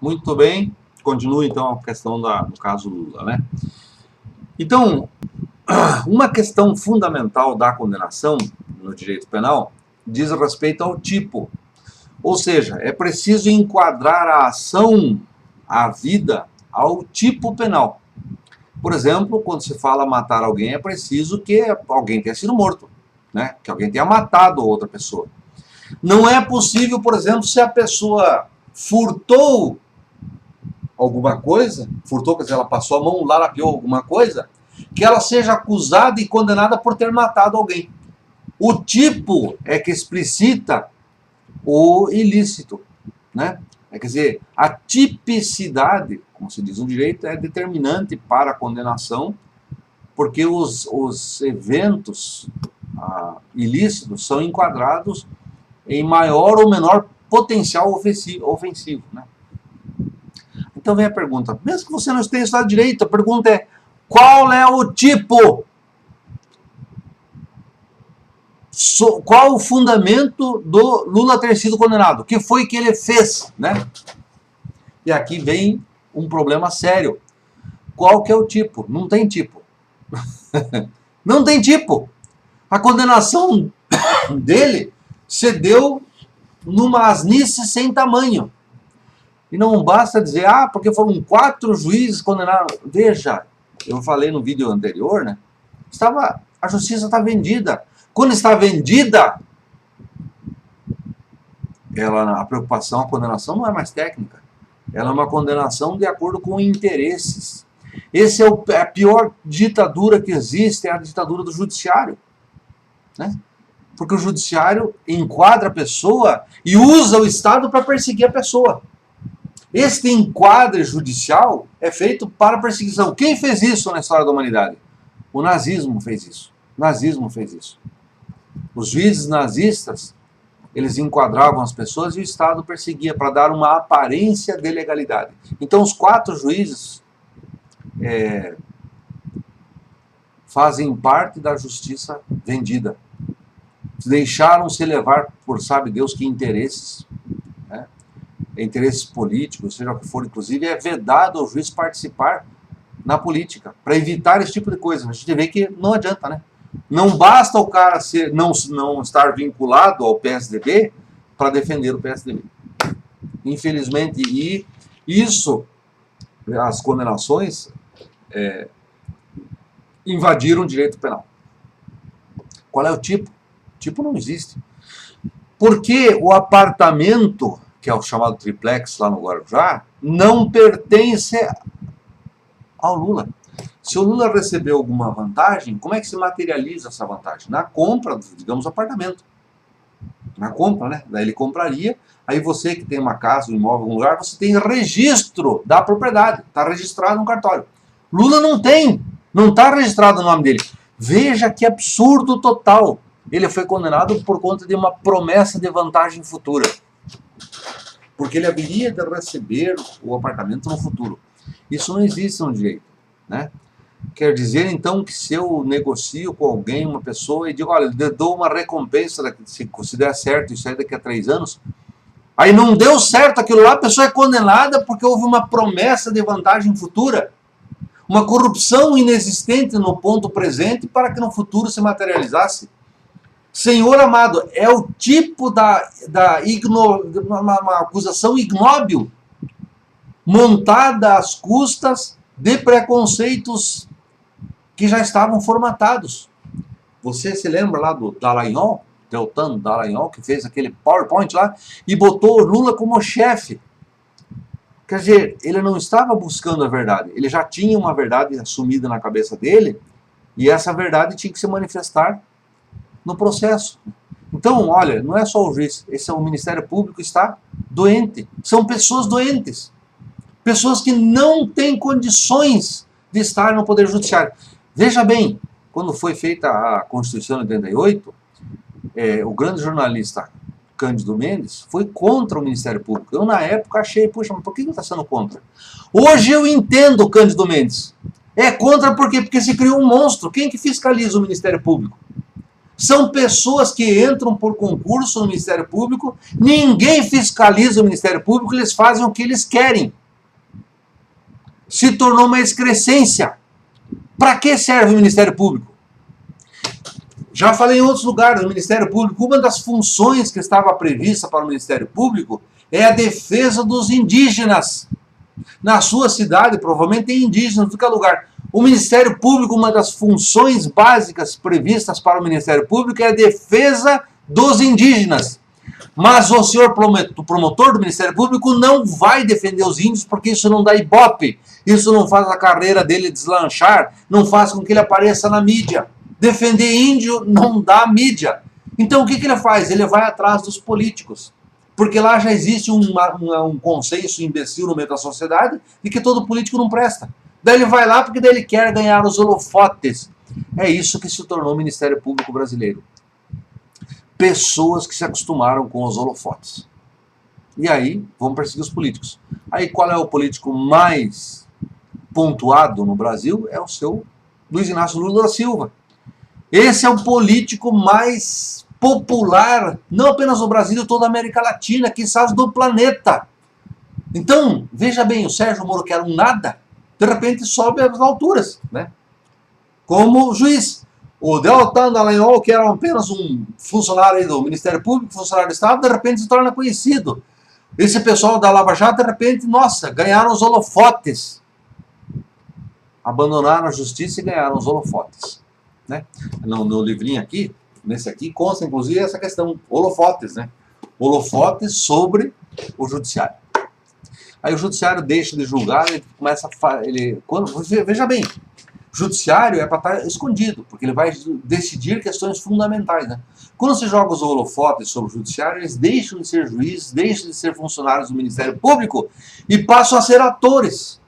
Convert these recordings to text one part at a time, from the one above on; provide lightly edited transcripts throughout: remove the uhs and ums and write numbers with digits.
Muito bem, continua então a questão do caso Lula, né? Então, uma questão fundamental da condenação no direito penal diz respeito ao tipo. Ou seja, é preciso enquadrar a ação, a vida, ao tipo penal. Por exemplo, quando se fala matar alguém, é preciso que alguém tenha sido morto, né? Que alguém tenha matado outra pessoa. Não é possível, por exemplo, se a pessoa furtou alguma coisa, furtou, quer dizer, ela passou a mão, lapiou alguma coisa, que ela seja acusada e condenada por ter matado alguém. O tipo é que explicita o ilícito, né? Quer dizer, a tipicidade, como se diz no direito, é determinante para a condenação, porque os eventos ilícitos são enquadrados em maior ou menor potencial ofensivo, né? Então vem a pergunta, mesmo que você não tenha estudado direito, a pergunta é, qual é o tipo? Qual o fundamento do Lula ter sido condenado? O que foi que ele fez, né? E aqui vem um problema sério. Qual que é o tipo? Não tem tipo. Não tem tipo. A condenação dele se deu numa asnice sem tamanho. E não basta dizer, porque foram 4 juízes condenados. Veja, eu falei no vídeo anterior, né? A justiça está vendida. Quando está vendida, a preocupação, a condenação não é mais técnica. Ela é uma condenação de acordo com interesses. Essa é a pior ditadura que existe, é a ditadura do judiciário, né? Porque o judiciário enquadra a pessoa e usa o Estado para perseguir a pessoa. Este enquadre judicial é feito para perseguição. Quem fez isso na história da humanidade? O nazismo fez isso. O nazismo fez isso. Os juízes nazistas, eles enquadravam as pessoas e o Estado perseguia para dar uma aparência de legalidade. Então os 4 juízes fazem parte da justiça vendida. Deixaram-se levar por sabe Deus que interesses, né? Interesses políticos, seja o que for, inclusive é vedado ao juiz participar na política, para evitar esse tipo de coisa. A gente vê que não adianta, né? Não basta o cara não estar vinculado ao PSDB para defender o PSDB. Infelizmente, e isso, as condenações invadiram o direito penal. Qual é o tipo? O tipo não existe. Porque o apartamento, que é o chamado triplex lá no Guarujá, não pertence ao Lula. Se o Lula recebeu alguma vantagem, como é que se materializa essa vantagem? Na compra, digamos, do apartamento. Na compra, né? Daí ele compraria, aí você que tem uma casa, um imóvel, um lugar, você tem registro da propriedade, está registrado no cartório. Lula não tem, não está registrado o nome dele. Veja que absurdo total. Ele foi condenado por conta de uma promessa de vantagem futura. Porque ele haveria de receber o apartamento no futuro. Isso não existe no direito, né? Quer dizer, então, que se eu negocio com alguém, uma pessoa, e digo, olha, eu dou uma recompensa, se der certo isso aí daqui a 3 anos, aí não deu certo aquilo lá, a pessoa é condenada porque houve uma promessa de vantagem futura, uma corrupção inexistente no ponto presente para que no futuro se materializasse. Senhor amado, é o tipo uma acusação ignóbil, montada às custas de preconceitos que já estavam formatados. Você se lembra lá do Dallagnol, Deltan Dallagnol, que fez aquele PowerPoint lá e botou o Lula como chefe. Quer dizer, ele não estava buscando a verdade, ele já tinha uma verdade assumida na cabeça dele e essa verdade tinha que se manifestar no processo. Então, olha, não é só o juiz, o Ministério Público está doente. São pessoas doentes. Pessoas que não têm condições de estar no Poder Judiciário. Veja bem, quando foi feita a Constituição de 88, o grande jornalista Cândido Mendes foi contra o Ministério Público. Eu, na época, achei, puxa, mas por que ele está sendo contra? Hoje eu entendo o Cândido Mendes. É contra por quê? Porque se criou um monstro. Quem que fiscaliza o Ministério Público? São pessoas que entram por concurso no Ministério Público, ninguém fiscaliza o Ministério Público, eles fazem o que eles querem. Se tornou uma excrescência. Para que serve o Ministério Público? Já falei em outros lugares, o Ministério Público, uma das funções que estava prevista para o Ministério Público é a defesa dos indígenas. Na sua cidade, provavelmente tem indígenas em qualquer lugar. O Ministério Público, uma das funções básicas previstas para o Ministério Público é a defesa dos indígenas. Mas o senhor promotor do Ministério Público não vai defender os índios porque isso não dá ibope. Isso não faz a carreira dele deslanchar, não faz com que ele apareça na mídia. Defender índio não dá mídia. Então o que ele faz? Ele vai atrás dos políticos. Porque lá já existe um consenso imbecil no meio da sociedade de que todo político não presta. Daí ele vai lá porque daí ele quer ganhar os holofotes. É isso que se tornou o Ministério Público brasileiro. Pessoas que se acostumaram com os holofotes. E aí vão perseguir os políticos. Aí qual é o político mais pontuado no Brasil? É o seu Luiz Inácio Lula da Silva. Esse é o político mais popular, não apenas no Brasil, toda a América Latina, quizás do planeta. Então, veja bem, o Sérgio Moro, que era um nada, de repente sobe às alturas, né? Como juiz. O Deltan Dallagnol, que era apenas um funcionário do Ministério Público, funcionário do Estado, de repente se torna conhecido. Esse pessoal da Lava Jato, de repente, nossa, ganharam os holofotes. Abandonaram a justiça e ganharam os holofotes. Né? No livrinho aqui, nesse aqui, consta inclusive essa questão, holofotes, né? Holofotes sobre o judiciário. Aí o judiciário deixa de julgar, ele começa a... veja bem, o judiciário é para estar escondido, porque ele vai decidir questões fundamentais. Né? Quando se joga os holofotes sobre o judiciário, eles deixam de ser juízes, deixam de ser funcionários do Ministério Público e passam a ser atores.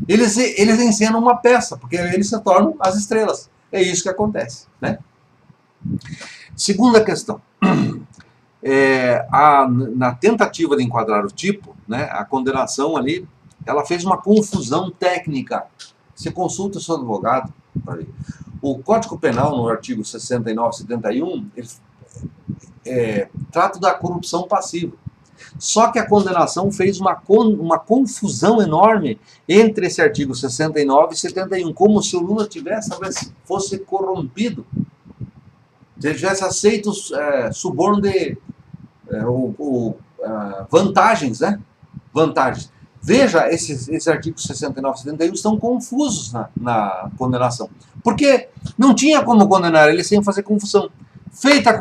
Eles encenam uma peça, porque eles se tornam as estrelas. É isso que acontece. Né? Segunda questão. Na tentativa de enquadrar o tipo, né, a condenação ali, ela fez uma confusão técnica. Você consulta o seu advogado. O Código Penal, no artigo 69 e 71, ele, trata da corrupção passiva. Só que a condenação fez uma confusão enorme entre esse artigo 69 e 71, como se o Lula fosse corrompido, se ele tivesse aceito suborno de vantagens, né? Vantagens. Veja, esses artigos 69 e 71 estão confusos na condenação. Porque não tinha como condenar ele sem fazer confusão. Feita a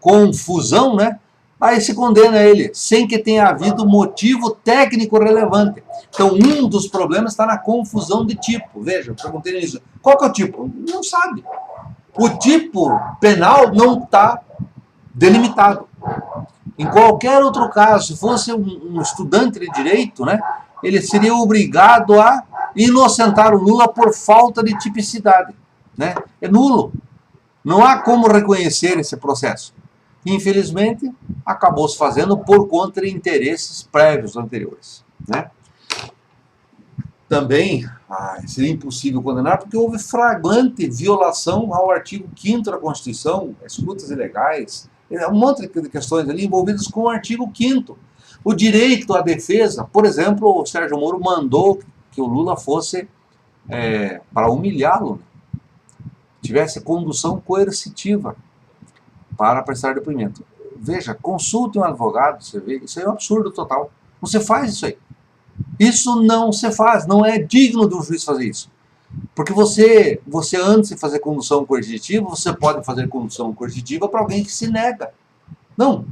confusão, né? Aí se condena ele, sem que tenha havido motivo técnico relevante. Então, um dos problemas está na confusão de tipo. Veja, eu perguntei nisso. Qual que é o tipo? Não sabe. O tipo penal não está delimitado. Em qualquer outro caso, se fosse um estudante de direito, né, ele seria obrigado a inocentar o Lula por falta de tipicidade. Né? É nulo. Não há como reconhecer esse processo. Infelizmente, acabou se fazendo por conta de interesses prévios anteriores. Né? Também seria impossível condenar porque houve flagrante violação ao artigo 5º da Constituição, escutas ilegais, um monte de questões ali envolvidas com o artigo 5º. O direito à defesa, por exemplo, o Sérgio Moro mandou que o Lula fosse, para humilhá-lo, tivesse condução coercitiva para prestar depoimento. Veja, consulte um advogado, você vê, isso é um absurdo total. Não se faz isso aí. Isso não se faz, não é digno de um juiz fazer isso. Porque você antes de fazer condução coercitiva, você pode fazer condução coercitiva para alguém que se nega. Não.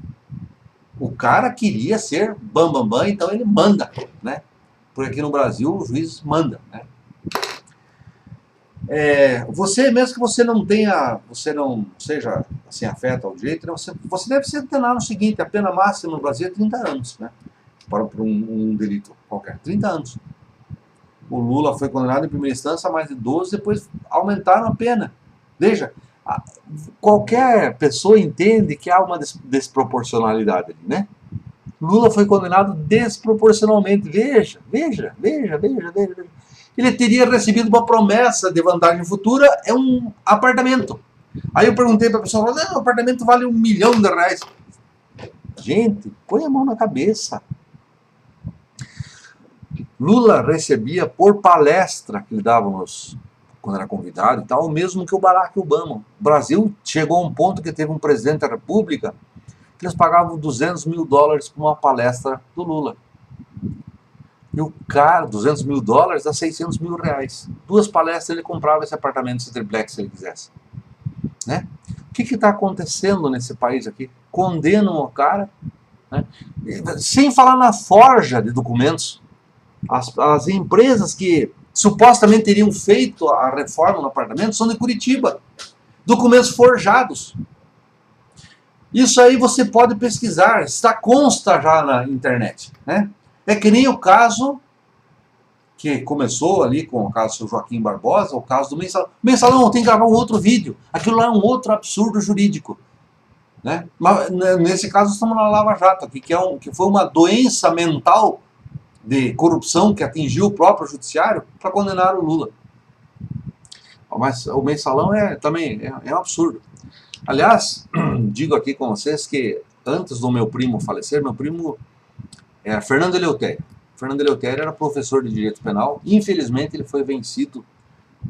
O cara queria ser bambambam, então ele manda. Né? Porque aqui no Brasil o juiz manda. Né? Mesmo que você não seja assim, afeto ao direito, você deve se atenar no seguinte: a pena máxima no Brasil é 30 anos, né? Para um delito qualquer, 30 anos. O Lula foi condenado em primeira instância a mais de 12, depois aumentaram a pena. Veja, qualquer pessoa entende que há uma desproporcionalidade ali, né? Lula foi condenado desproporcionalmente. Veja. Ele teria recebido uma promessa de vantagem futura, é um apartamento. Aí eu perguntei para a pessoa, não, o apartamento vale R$1 milhão. Gente, põe a mão na cabeça. Lula recebia por palestra que ele dava quando era convidado e tal, o mesmo que o Barack Obama. O Brasil chegou a um ponto que teve um presidente da República que eles pagavam $200 mil por uma palestra do Lula. E o cara, $200 mil dá R$600 mil. 2 palestras ele comprava esse apartamento, esse triplex, se ele quisesse. Né? O que está acontecendo nesse país aqui? Condenam o cara, né? Sem falar na forja de documentos. As empresas que supostamente teriam feito a reforma no apartamento são de Curitiba. Documentos forjados. Isso aí você pode pesquisar, consta já na internet. Né? É que nem o caso que começou ali com o caso do Joaquim Barbosa, o caso do Mensalão. Mensalão, tem que gravar um outro vídeo. Aquilo lá é um outro absurdo jurídico. Né? Mas, nesse caso, estamos na Lava Jato, aqui, que foi uma doença mental de corrupção que atingiu o próprio judiciário para condenar o Lula. Mas o Mensalão também é um absurdo. Aliás, digo aqui com vocês que antes do meu primo falecer, meu primo é Fernando Eleutério. Fernando Eleutério era professor de direito penal. Infelizmente ele foi vencido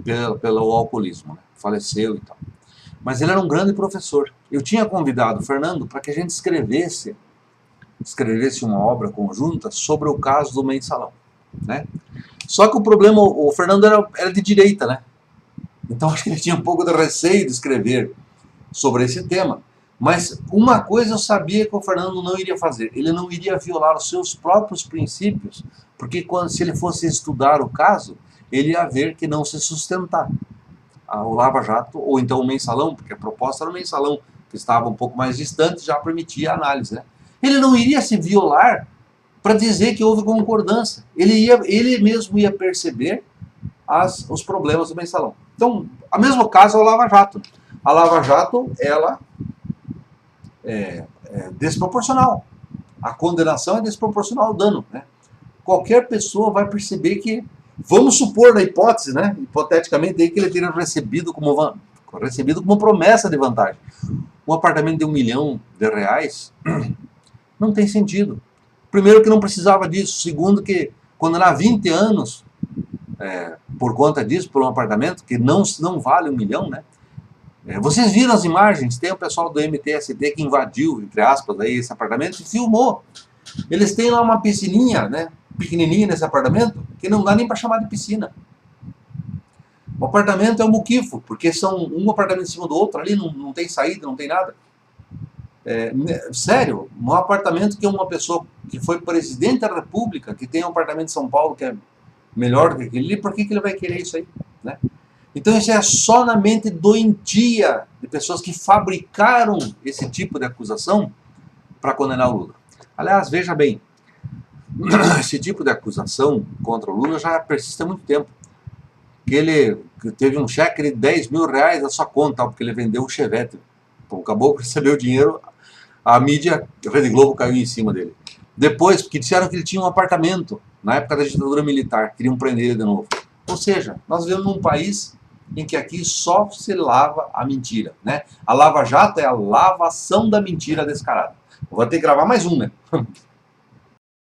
pelo alcoolismo, né? Faleceu e tal. Mas ele era um grande professor. Eu tinha convidado o Fernando para que a gente escrevesse uma obra conjunta sobre o caso do Mensalão, né? Só que o problema, o Fernando era de direita, né? Então acho que ele tinha um pouco de receio de escrever sobre esse tema. Mas uma coisa eu sabia que o Fernando não iria fazer. Ele não iria violar os seus próprios princípios, porque se ele fosse estudar o caso, ele ia ver que não se sustentar o Lava Jato, ou então o Mensalão, porque a proposta era o Mensalão, que estava um pouco mais distante, já permitia a análise, né? Ele não iria se violar para dizer que houve concordância. Ele mesmo ia perceber os problemas do Mensalão. Então, o mesmo caso é o Lava Jato. A Lava Jato, ela é desproporcional. A condenação é desproporcional ao dano, né? Qualquer pessoa vai perceber que, vamos supor na hipótese, né, hipoteticamente, que ele teria recebido como promessa de vantagem um apartamento de R$1 milhão, não tem sentido. Primeiro que não precisava disso. Segundo que condenar 20 anos por conta disso, por um apartamento que não vale R$1 milhão, né? Vocês viram as imagens, tem o pessoal do MTST que invadiu, entre aspas, aí, esse apartamento e filmou. Eles têm lá uma piscininha, né, pequenininha nesse apartamento, que não dá nem para chamar de piscina. O apartamento é um muquifo, porque são um apartamento em cima do outro, ali não tem saída, não tem nada. Sério, um apartamento que uma pessoa que foi presidente da República, que tem um apartamento em São Paulo que é melhor do que aquele ali, por que ele vai querer isso aí? Né? Então isso é só na mente doentia de pessoas que fabricaram esse tipo de acusação para condenar o Lula. Aliás, veja bem, esse tipo de acusação contra o Lula já persiste há muito tempo. Que ele teve um cheque de R$10 mil na sua conta, porque ele vendeu um Chevette. Então, acabou de receber o dinheiro, a mídia, a Rede Globo caiu em cima dele. Depois, porque disseram que ele tinha um apartamento, na época da ditadura militar, queriam prender ele de novo. Ou seja, nós vivemos num país em que aqui só se lava a mentira, né? A Lava Jato é a lavação da mentira descarada. Vou ter que gravar mais um, né?